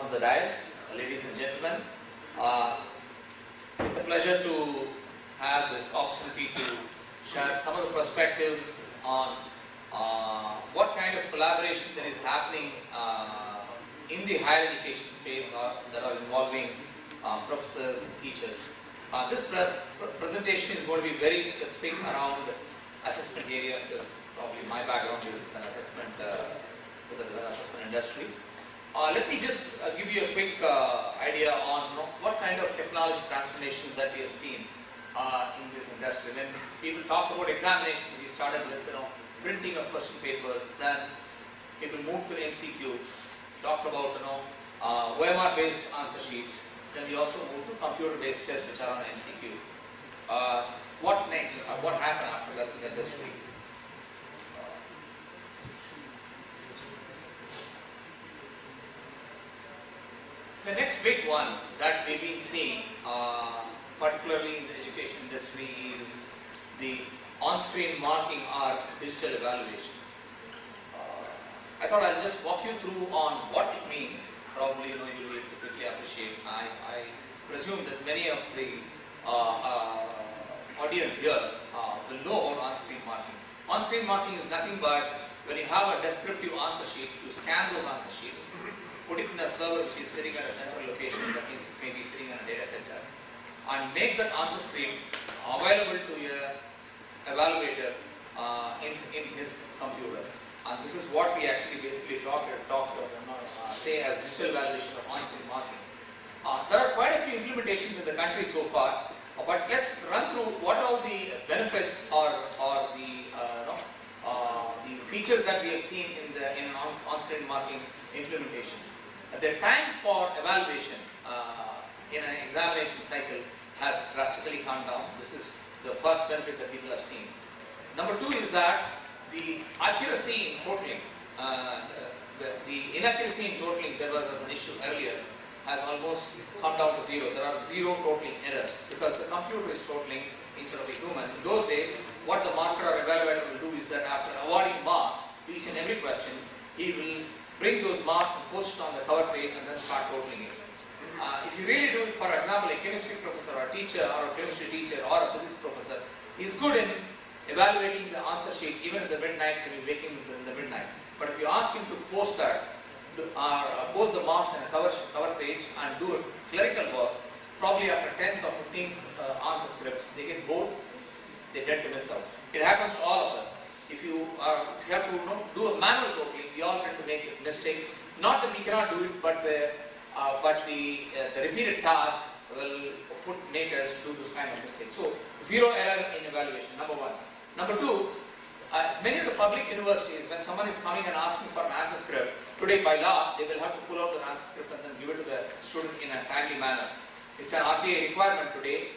on the dais, ladies and gentlemen. It's a pleasure to have this opportunity to share some of the perspectives on what kind of collaboration that is happening in the higher education space that are involving professors and teachers. This presentation is going to be very specific around the assessment area, because probably my background is with an assessment industry. Let me just give you a quick idea on what kind of technology transformations that we have seen in this industry. When people talk about examinations, we started with printing of question papers, then people moved to MCQ, talked about OMR-based answer sheets, then we also moved to computer-based tests which are on MCQ. What next? What happened after that in the industry? The next big one that we've been seeing, particularly in the education industry, is the on-screen marking or digital evaluation. I thought I'll just walk you through on what it means. Probably you'll be able to quickly appreciate. I presume that many of the audience here will know about on-screen marking. On-screen marking is nothing but when you have a descriptive answer sheet, you scan those answer sheets, put it in a server which is sitting at a central location, that means it may be sitting in a data center, and make that answer stream available to your evaluator in his computer. And this is what we actually basically say as digital evaluation of on-screen marking. There are quite a few implementations in the country so far, but let's run through what are all the benefits or the features that we have seen in an on-screen marking implementation. The time for evaluation in an examination cycle has drastically come down. This is the first benefit that people have seen. Number two is that the accuracy in totaling, the inaccuracy in totaling that was an issue earlier has almost come down to zero. There are zero totaling errors because the computer is totaling instead of a human. In those days, what the marker or evaluator will do is that after awarding marks to each and every question, he will bring those marks and post it on the cover page and then start totaling it. If you really do it, for example, a chemistry professor or a teacher or a chemistry teacher or a physics professor, he's good in evaluating the answer sheet even in the midnight when you wake him in the midnight. But if you ask him to post that, post the marks in a cover page and do a clerical work, probably after 10th or 15th answer scripts, they get bored, they tend to miss out. It happens to all of us. If you have to do a manual totaling, we all tend to make a mistake. Not that we cannot do it, but the repeated task will make us do this kind of mistake. So zero error in evaluation, number one. Number two, many of the public universities, when someone is coming and asking for an answer script, today by law, they will have to pull out the answer script and then give it to the student in a timely manner. It's an RTA requirement today.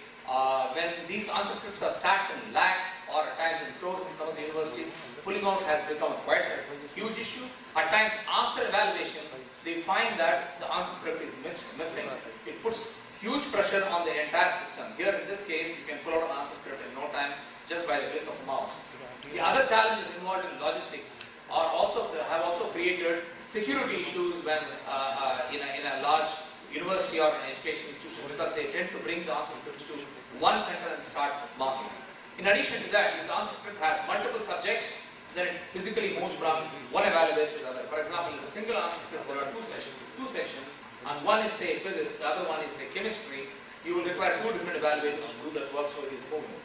When these answer scripts are stacked in lakhs or at times in crores in some of the universities, pulling out has become quite a huge issue. At times after evaluation, they find that the answer script is missing. It puts huge pressure on the entire system. Here in this case, you can pull out an answer script in no time just by the click of a mouse. The other challenges involved in logistics have also created security issues when in a large university or an education institution, because they tend to bring the answer script to one center and start marking. In addition to that, if the answer script has multiple subjects, then it physically moves from one evaluator to the other. For example, in a single answer script, there are two sections, and one is say physics, the other one is say chemistry. You will require two different evaluators to do that work, so it is moving.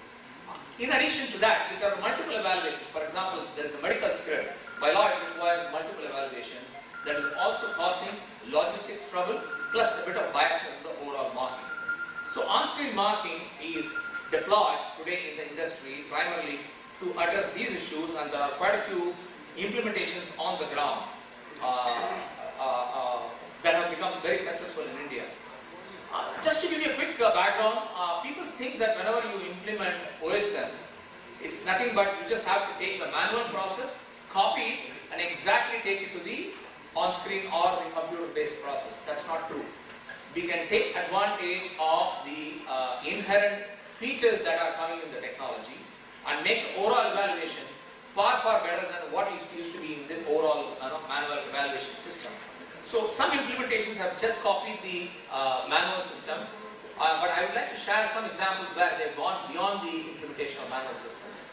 In addition to that, if there are multiple evaluations, for example, there is a medical script, by law it requires multiple evaluations, that is also causing logistics trouble, plus a bit of biasness in the overall marking. So on-screen marking is deployed today in the industry primarily to address these issues, and there are quite a few implementations on the ground that have become very successful in India. Just to give you a quick background, people think that whenever you implement OSM, it's nothing but you just have to take the manual process, copy it, and exactly take it to the on-screen or the computer-based process. That's not true. We can take advantage of the inherent features that are coming in the technology and make the overall evaluation far better than what it used to be in the overall manual evaluation system. So some implementations have just copied the manual system, but I would like to share some examples where they've gone beyond the implementation of manual systems.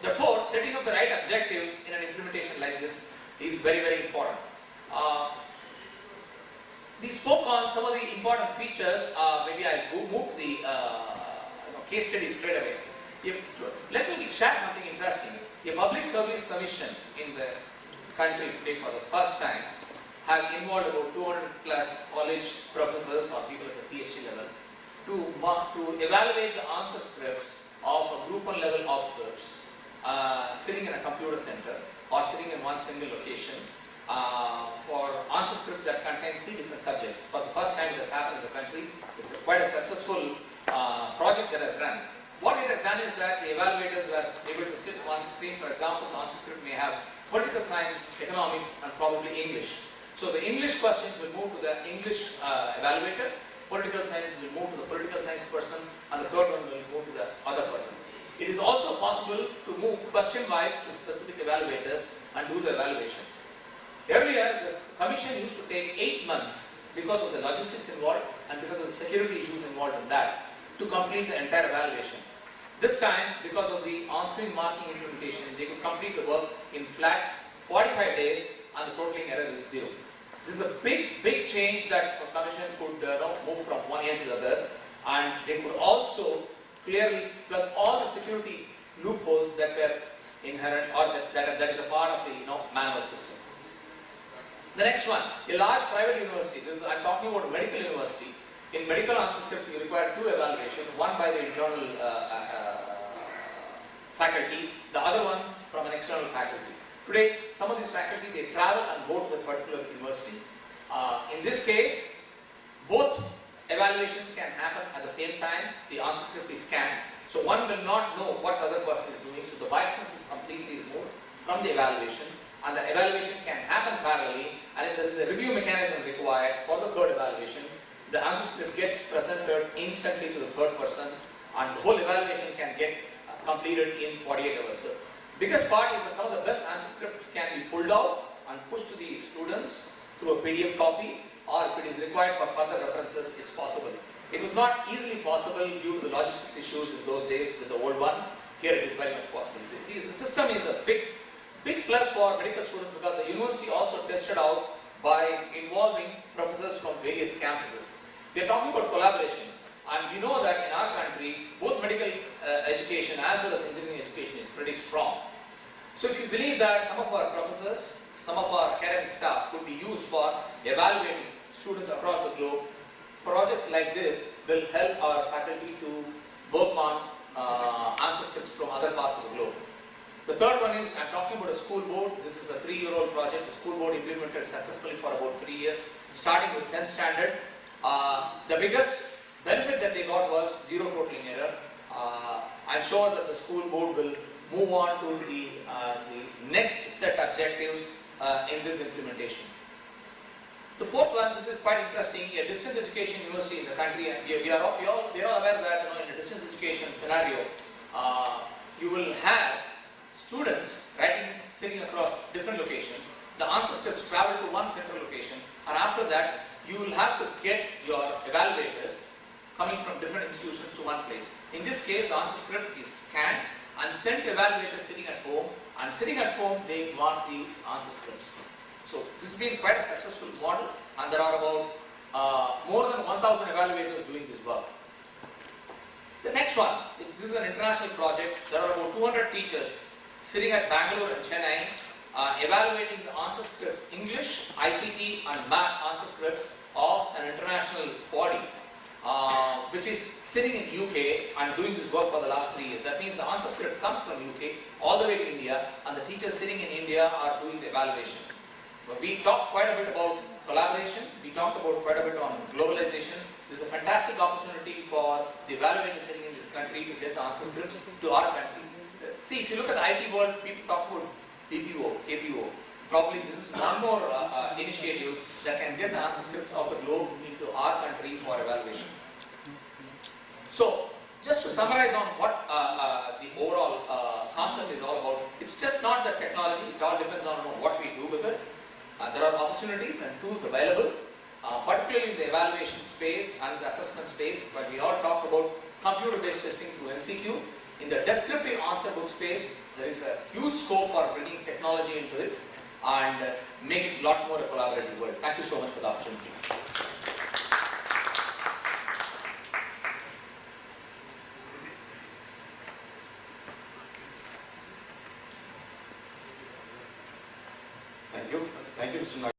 Therefore, setting up the right objectives in an implementation like this is very, very important. We spoke on some of the important features. Maybe I'll move to the case study straight away. Let me share something interesting. A public service commission in the country today for the first time have involved about 200 plus college professors or people at the PhD level to evaluate the answer scripts of a group 1 level officers sitting in a computer center or sitting in one single location for answer scripts that contain 3 different subjects. For the first time it has happened in the country. It's quite a successful project that has run. What it has done is that the evaluators were able to sit on screen. For example, the answer script may have political science, economics, and probably English. So the English questions will move to the English evaluator, political science will move to the political science person, and the third one will move to the other person. It is also possible to move question-wise to specific evaluators and do the evaluation. Earlier, the commission used to take 8 months because of the logistics involved and because of the security issues involved in that to complete the entire evaluation. This time, because of the on-screen marking implementation, they could complete the work in flat 45 days and the totaling error is 0. This is a big change that a commission could move from one end to the other, and they could also clearly plug all the security loopholes that were inherent or that is a part of the manual system. The next one, a large private university. I'm talking about a medical university. In medical answer scripts, you require 2 evaluations, one by the internal faculty, the other one from an external faculty. Today, some of these faculty, they travel and go to the particular university. In this case, both evaluations can happen at the same time. The answer script is scanned. So one will not know what other person is doing. So the biasness is completely removed from the evaluation. And the evaluation can happen parallelly. And if there is a review mechanism required for the third evaluation, the answer script gets presented instantly to the third person and the whole evaluation can get completed in 48 hours. The biggest part is that some of the best answer scripts can be pulled out and pushed to the students through a PDF copy, or if it is required for further references, it's possible. It was not easily possible due to the logistics issues in those days with the old one. Here it is very much possible. The system is a big plus for medical students because the university also tested out by involving professors from various campuses. We are talking about collaboration, and we know that in our country, both medical education as well as engineering education is pretty strong. So if you believe that some of our professors, some of our academic staff could be used for evaluating students across the globe, projects like this will help our faculty to work on answer scripts from other parts of the globe. The third one is, I'm talking about a school board. This is a 3-year-old project. The school board implemented successfully for about 3 years, starting with 10th standard. The biggest benefit that they got was 0 totaling error. I'm sure that the school board will move on to the next set objectives in this implementation. The fourth one, this is quite interesting, a distance education university in the country, and we are all aware that in a distance education scenario, you will have students sitting across different locations. The answer scripts travel to one central location, and after that, you will have to get your evaluators coming from different institutions to one place. In this case, the answer script is scanned and sent to evaluators sitting at home, and sitting at home, they mark the answer scripts. So this has been quite a successful model, and there are about more than 1,000 evaluators doing this work. The next one, this is an international project. There are about 200 teachers sitting at Bangalore and Chennai evaluating the answer scripts, English, ICT and math answer scripts of an international body which is sitting in UK and doing this work for the last 3 years. That means the answer script comes from UK all the way to India, and the teachers sitting in India are doing the evaluation. We talked quite a bit about collaboration, we talked about quite a bit on globalization. This is a fantastic opportunity for the evaluators sitting in this country to get the answer scripts to our country. See, if you look at the IT world, people talk about BPO, KPO. Probably this is one more initiative that can get the answer scripts of the globe into our country for evaluation. So, just to summarize on what the overall concept is all about, it's just not the technology, it all depends on what we do with it. There are opportunities and tools available, particularly in the evaluation space and the assessment space, but we all talked about computer-based testing through MCQ. In the descriptive answer book space, there is a huge scope for bringing technology into it and make it a lot more a collaborative world. Thank you so much for the opportunity. Thank you, Mr.